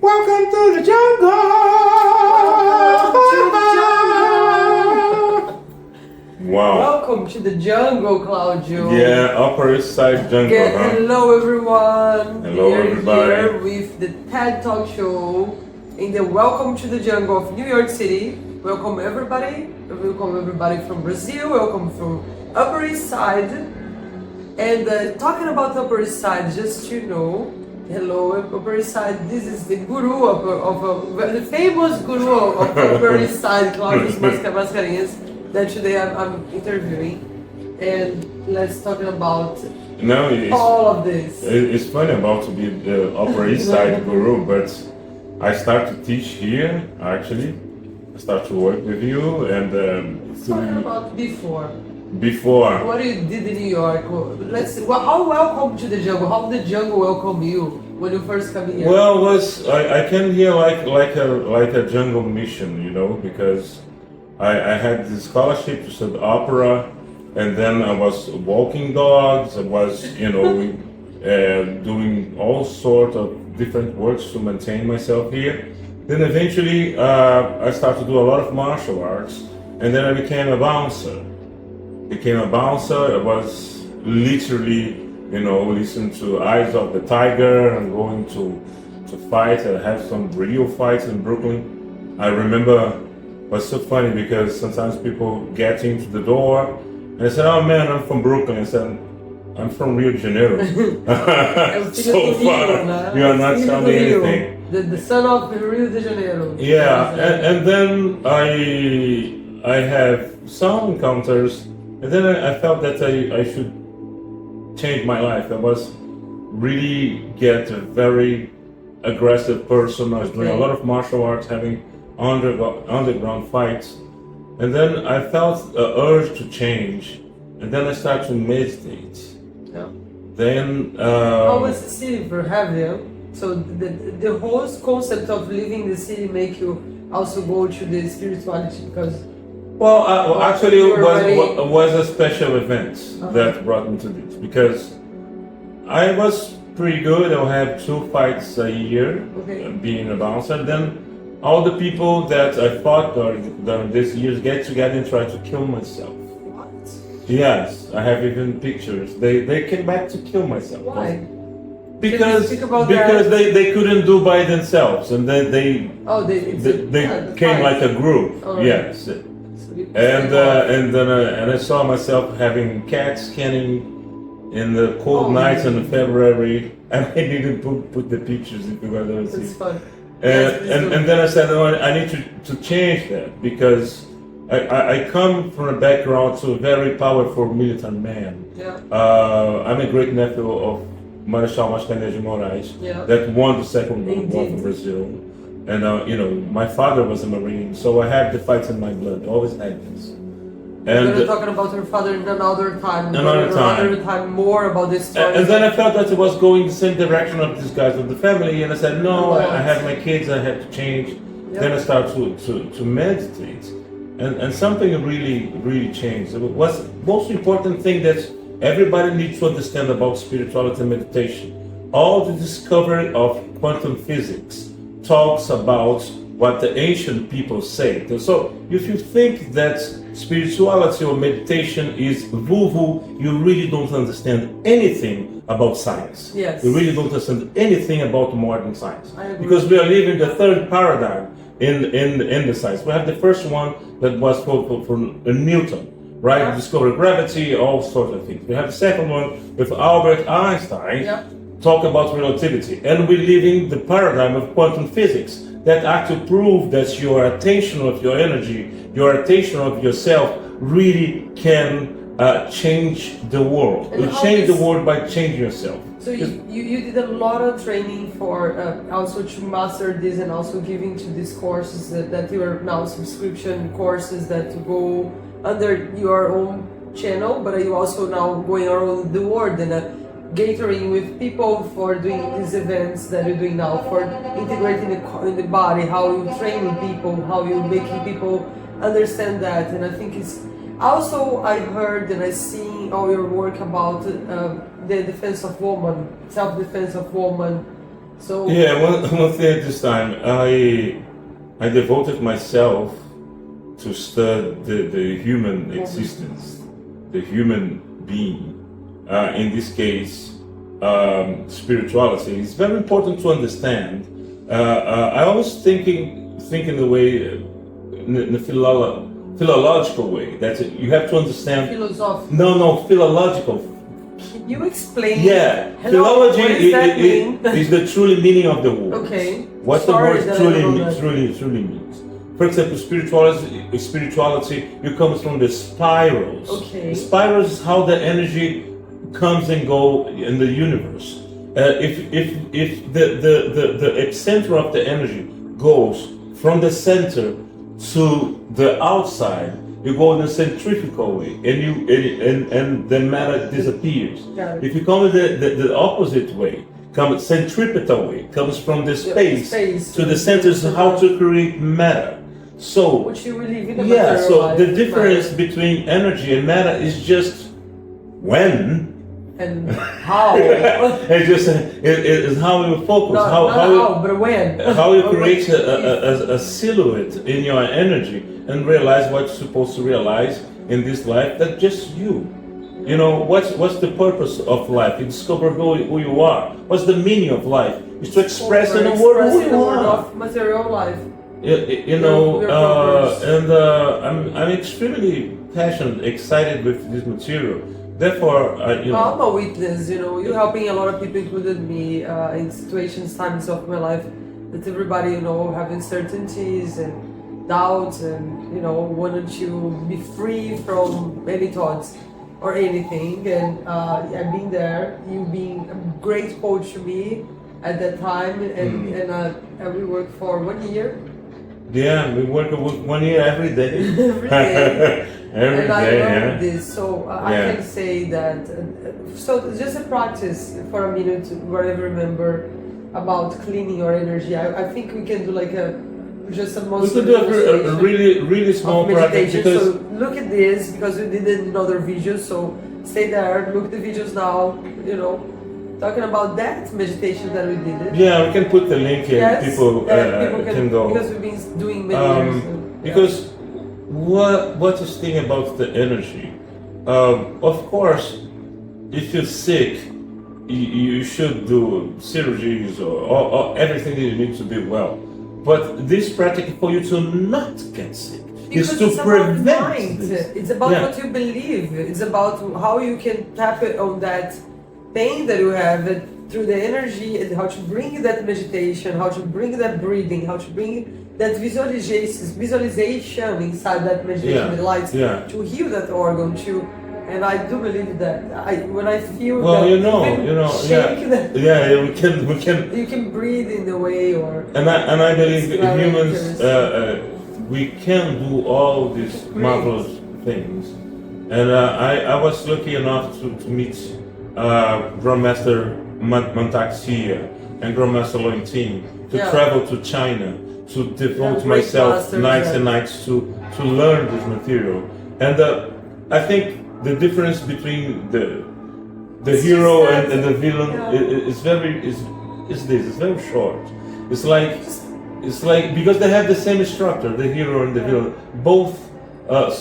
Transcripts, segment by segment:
Welcome to the jungle! Wow. Welcome to the jungle, Claudio. Yeah, Upper East Side jungle, huh? Hello, everyone. Hello, everybody. Here with the TED Talk Show in the Welcome to the Jungle of New York City. Welcome, everybody. Welcome, everybody from Brazil. Welcome from Upper East Side. And talking about Upper East Side, just to know, hello, Upper East Side. This is the guru of the famous guru of Upper East Side, Claudio's Mascarenhas, that today I'm interviewing. And let's talk about all of this. It's funny about to be the Upper East Side guru, but I start to teach here, actually. I start to work with you, and Talking about before. What you did in New York. Let's see. How welcome to the jungle? How did the jungle welcome you when you first come here? Well, I came here like a jungle mission, you know, because I had this scholarship to study opera, and then I was walking dogs. I was, doing all sorts of different works to maintain myself here. Then eventually I started to do a lot of martial arts, and then I became a bouncer. I was literally, listening to Eyes of the Tiger and going to fight. I had some real fights in Brooklyn. I remember it was so funny because sometimes people get into the door and I said, "Oh man, I'm from Brooklyn." I said, "I'm from Rio de Janeiro." So far, you are not telling me anything. The son of Rio de Janeiro. Yeah, and then I have some encounters. And then I felt that I should change my life. I was really get a very aggressive person. I was doing a lot of martial arts, having underground fights. And then I felt the urge to change. And then I started to meditate. Yeah. Then... How was the city for heavy? So the whole concept of living in the city make you also go to the spirituality because... Well, actually, it was a special event that brought me to this, because I was pretty good. I'll have 2 fights a year, being a bouncer. Then all the people that I fought during these years get together and try to kill myself. What? Yes, I have even pictures. They came back to kill myself. Why? Because they couldn't do by themselves, and then they came like a group. Yes. And then I saw myself having cat scanning in the cold nights in February, and I didn't put the pictures if you guys ever see. It's fun. And then I said, "Oh, I need to change that, because I come from a background to a very powerful militant man. Yeah. I'm a great nephew of Marechal Mascarenhas that won the Second World War for Brazil. And my father was a Marine, so I have the fights in my blood. Always had this. And we're talking about your father in another time. Another time, more about this story. And then I felt that it was going the same direction of these guys of the family, and I said, "No, I have my kids. I have to change." Yep. Then I started to meditate, and something really changed. It was the most important thing that everybody needs to understand about spirituality and meditation. All the discovery of quantum physics talks about what the ancient people say. So if you think that spirituality or meditation is woo-woo, you really don't understand anything about science. Yes. You really don't understand anything about modern science. I agree. Because we are living the third paradigm in the science. We have the first one that was for Newton, right? Yeah. Discovered gravity, all sorts of things. We have the second one with Albert Einstein. Yeah. Talk about relativity, and we live in the paradigm of quantum physics that actually prove that your attention of your energy, your attention of yourself really can change the world. You change the world by changing yourself. So you did a lot of training for also to master this, and also giving to these courses that you are now subscription courses that go under your own channel, but you also now going around the world and gathering with people for doing these events that you're doing now, for integrating in the body, how you training people, how you making people understand that. And I think it's also, I heard and I seen all your work about the defense of woman, self-defense of woman, So Yeah, one thing at this time, I devoted myself to study the human existence, the human being. In this case, spirituality. It's very important to understand. I always think in the way, in a philological way. That's it. You have to understand. philosophy. No, philological. Can you explain? Yeah, Hello, philology what does that mean? is the truly meaning of the word. Okay. What Sorry the that word I don't know that. truly means. For example, spirituality, it comes from the spirals. Okay. The spirals is how the energy comes and go in the universe. If the epicenter of the energy goes from the center to the outside, you go in a centrifugal way, and the matter disappears. Got it. If you come the opposite way, comes centripetal way, comes from the space to the center, is how to create matter. So Which you believe in the yeah, material so life, the difference matter. between energy and matter is just when. And how? It's just it is how you focus, Not how, but when. how you Or create when. a silhouette in your energy and realize what you're supposed to realize in this life. That just you. You know what's the purpose of life? You discover who you are. What's the meaning of life? Is to express in the world who Express in the you world are. of material life. You know, Your progress. and I'm extremely passionate, excited with this material. Therefore, you know. I'm a witness, you know, you're helping a lot of people, including me, in situations, times of my life, that everybody, you know, have uncertainties and doubts and, you know, wanted to be free from any thoughts or anything. And I've been there, you being a great coach to me at that time, and we worked for 1 year. Yeah, we work 1 year every day. Every day. Every And I day, love yeah. this, so I Yeah. can say that. So just a practice for a minute, what I remember about cleaning your energy. I think we can do like just a We most could do a really small practice meditation. because So look at this because we did it in other videos. So stay there, look at the videos now. You know, talking about that meditation that we did. yeah, we can put the link in. Yes, People can go. because we've been doing many years. Because what is thing about the energy? Of course, if you're sick, you should do surgeries or everything that you need to be well. But this practice for you to not get sick Because is to it's about prevent mind. this. It's about Yeah. what you believe. It's about how you can tap it on that pain that you have through the energy and how to bring that meditation, how to bring that breathing, how to bring that visualization inside that meditation, Yeah, the lights, yeah. to heal that organ too. And I do believe that when I feel Well, that you know, shake that, yeah, we can. you can breathe in the way or And I believe It's very humans, interesting. we can do all these marvelous things. And I was lucky enough to meet Grandmaster Montaxia and Grandmaster Lointin, to Yeah. travel to China, to devote great myself masters, nights yeah. and nights to learn this material. And I think the difference between the It's hero just that- and the villain yeah. is it's very short. It's like because they have the same structure, the hero and the villain, both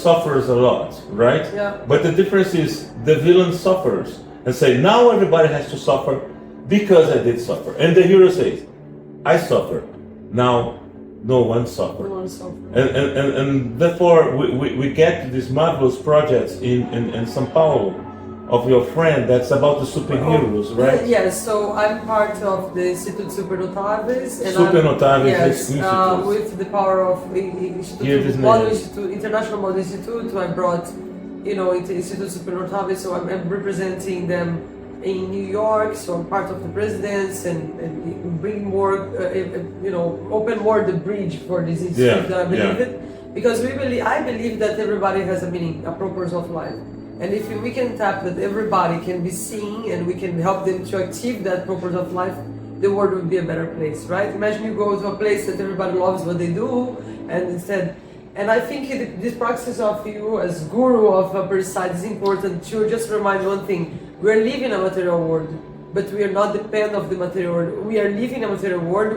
suffers a lot, right? Yeah. But the difference is the villain suffers and say now everybody has to suffer because I did suffer, and the hero says, I suffered, now no one suffered. no one suffers. And therefore we get these marvelous projects in São Paulo of your friend that's about the superheroes, right? Yes, so I'm part of the Instituto Supernotáveis. Supernotáveis Yes, Institute. with the power of the Here it is Model named. Institute, International Model Institute, I brought, you know, into Instituto Supernotáveis, so I'm representing them in New York, so I'm part of the presidents and bring more, you know, open more the bridge for this institute that I believe it. Because I believe that everybody has a meaning, a purpose of life. And if we can tap that everybody can be seen and we can help them to achieve that purpose of life, the world would be a better place, right? Imagine you go to a place that everybody loves what they do, and instead, and I think this practice of you as guru of Upper Side is important to just remind one thing: we're living in a material world. but we are not dependent of the material world. We are living in a material world.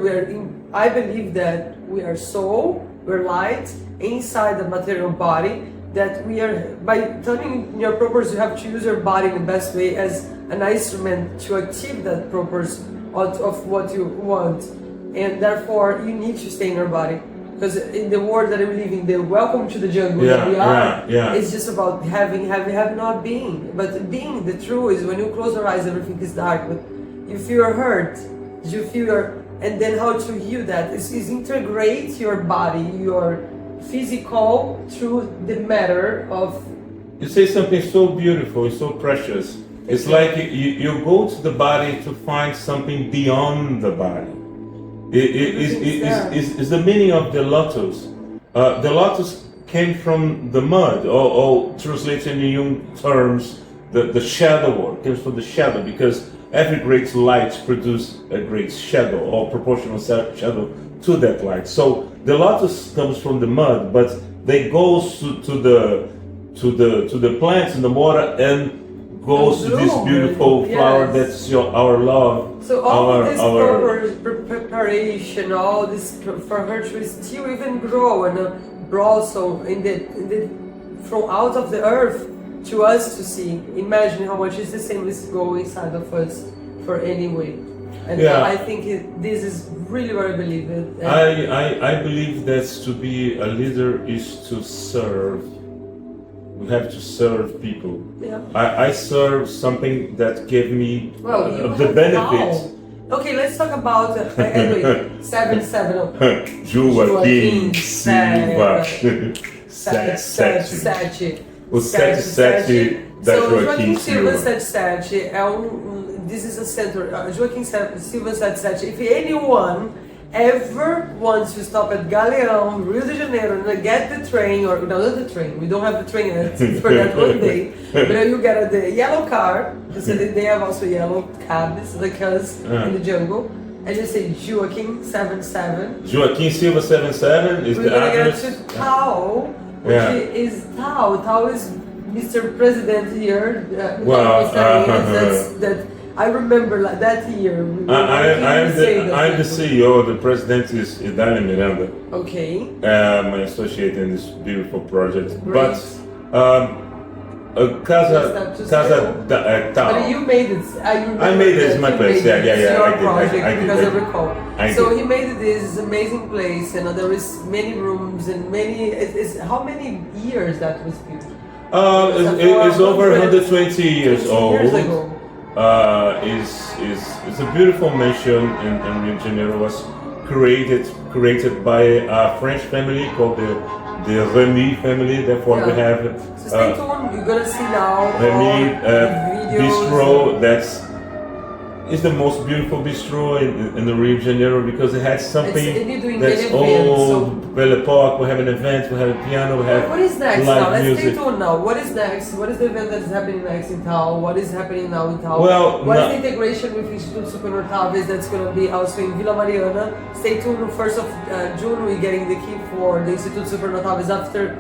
I believe that we are soul, we're light inside the material body. That we are, by turning in your purpose, you have to use your body in the best way as an instrument to achieve that purpose of what you want, and therefore you need to stay in your body. Because in the world that we live in, the welcome to the jungle that we are, it's just about having, not being. But being, the truth is when you close your eyes, everything is dark. But you feel your hurt, you feel your, and then how to heal that is integrate your body, your physical through the matter of. You say something so beautiful, so precious. It's like you go to the body to find something beyond the body. Is the meaning of the lotus. The lotus came from the mud, or translated in Jung terms, the shadow work comes from the shadow, because every great light produces a great shadow, or proportional shadow to that light. So the lotus comes from the mud, but they goes to the plants in the water and goes to this beautiful flower that's our love. So all this preparation, all this for her to still even grow and blossom from out of the earth to us to see. Imagine how much is the same as go inside of us for any way. And I think this is really what I believe it. I believe that to be a leader is to serve. We have to serve people. Yeah. I serve something that gave me the benefit. Okay, let's talk about anyway, 7-7. Joaquim Silva. 7-7. O 7-7 da Joaquim Silva. 7-7 this is a center. Joaquim Silva 7-7. If anyone ever wants to stop at Galeão, Rio de Janeiro, and get the train, or no, not the train, we don't have the train yet for that one day, but you get the yellow car, so they have also yellow cabs, because in the jungle, and you say Joaquim 7-7. Joaquim Silva 7-7 is the address. We're gonna get to Tao, which is Tao. Tao is Mr. President here. That I remember that year. I'm the CEO. The president is Idalia Miranda. Okay. My associate in this beautiful project. Great. But Casa Tao. But you made it. I made it. It's my place. Yeah. Your project, because I recall. So he made this amazing place, and there is many rooms and many. How many years that was built? It's over 120 years old. Years ago. Is a beautiful mansion in Rio de Janeiro. Was created by a French family called the Remy family. Therefore, we have. So stay tuned. You're gonna see now. Remy videos. Bistro. It's the most beautiful bistro in the Rio de Janeiro, because it has something that's old. Belle Époque. We have an event. We have a piano. We have what is next live now? Let's music. stay tuned now. What is next? What is the event that is happening next in Tao? What is happening now in Tao? What is the integration with Instituto Supernor Taves that's going to be also in Vila Mariana? Stay tuned. 1st of June, we're getting the key for the Instituto Supernor Taves after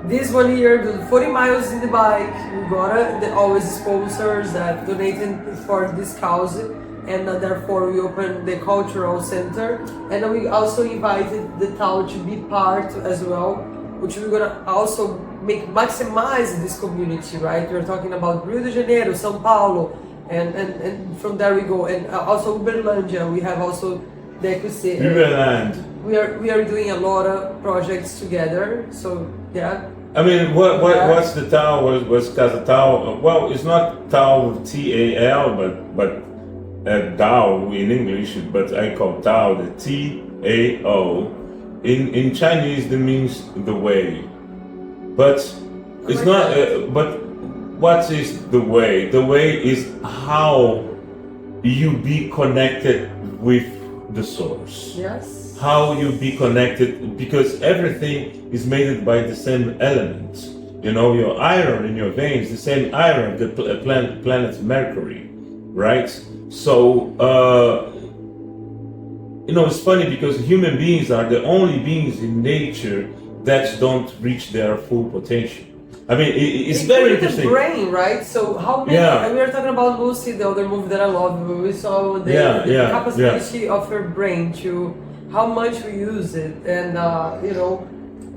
this one year, the 40 miles in the bike. We got always sponsors that donated for this cause, and therefore we opened the cultural center, and we also invited the town to be part as well, which we're gonna also maximize this community, right? We're talking about Rio de Janeiro, São Paulo, and from there we go, and also Uberlândia. We have also the ecosystem. Uberland. We are doing a lot of projects together, so yeah. I mean, what's the Tao? What's Casa Tao? Well, it's not Tao with T-A-L, but Tao in English, but I call Tao the T-A-O. In Chinese, that means the way. But it's not. But what is the way? The way is how you be connected with the source. Yes. How you be connected, because everything is made by the same elements. You know, your iron in your veins, the same iron, the planet Mercury, right? So, you know, it's funny because human beings are the only beings in nature that don't reach their full potential. I mean, it's very interesting. The brain, right? So how many? Yeah. We were talking about Lucy, the other movie that I love. We saw the capacity of her brain to how much we use it, and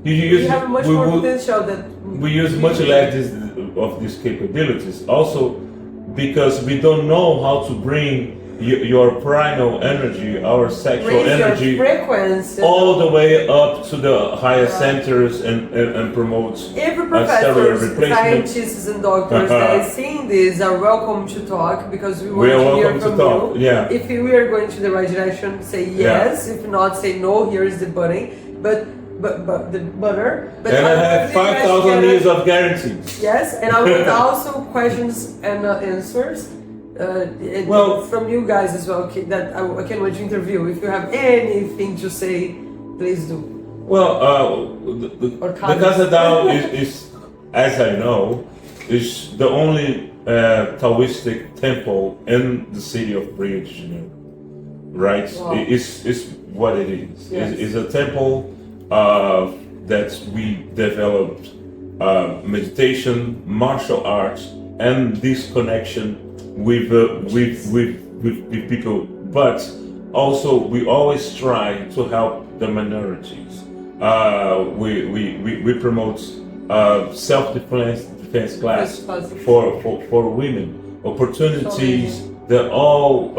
we have much more potential that we use much less of these capabilities. Also, because we don't know how to bring your primal energy, our sexual energy, frequency, all the way up to the higher centers and promotes every professor, scientists and doctors that are seeing this are welcome to talk, because we want to hear from you. Yeah. If we are going to the right direction, say yes. If not, say no. Here is the button, but the butter. But and I have 5,000 years of guarantees. Yes, and I want also questions and answers. From you guys as well, that I can want to interview. If you have anything to say, please do. Well, the Casa Dao is, as I know, is the only Taoistic temple in the city of Rio de Janeiro. Right? Wow. It's what it is. Yes. It's a temple that we developed meditation, martial arts, and this connection with people, but also we always try to help the minorities. We promote self-defense class for women, opportunities that all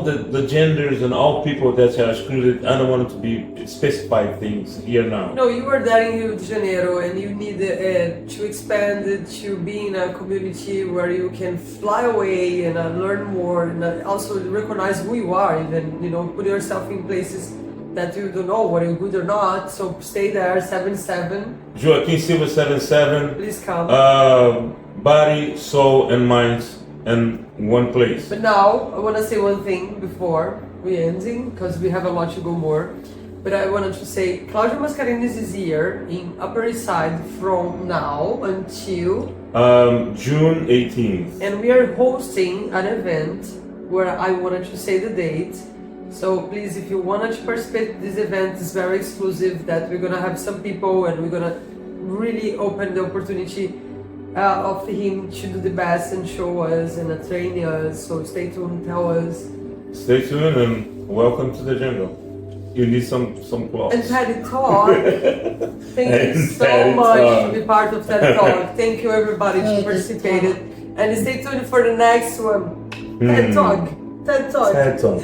the genders and all people that are excluded. I don't want it to be specified things here now. No, you were there in Rio de Janeiro, and you need to expand it to be in a community where you can fly away and learn more, and also recognize who you are. Even put yourself in places that you don't know whether you're good or not. So stay there. 7-7. Joaquim Silva 7-7. Please come. Body, soul, and mind. And one place. But now I want to say one thing before we ending, because we have a lot to go more. But I wanted to say Claudio Mascarenhas is here in Upper East Side from now until June 18th. And we are hosting an event where I wanted to say the date. So please, if you wanted to participate, this event is very exclusive. That we're gonna have some people, and we're gonna really open the opportunity of him to do the best and show us and train us. So stay tuned, tell us. Stay tuned and welcome to the jungle. You need some clothes. And TED Talk. Thank you so much to be part of TED Talk. Thank you everybody who participated. And stay tuned for the next one. TED Talk. TED Talk. TED Talk.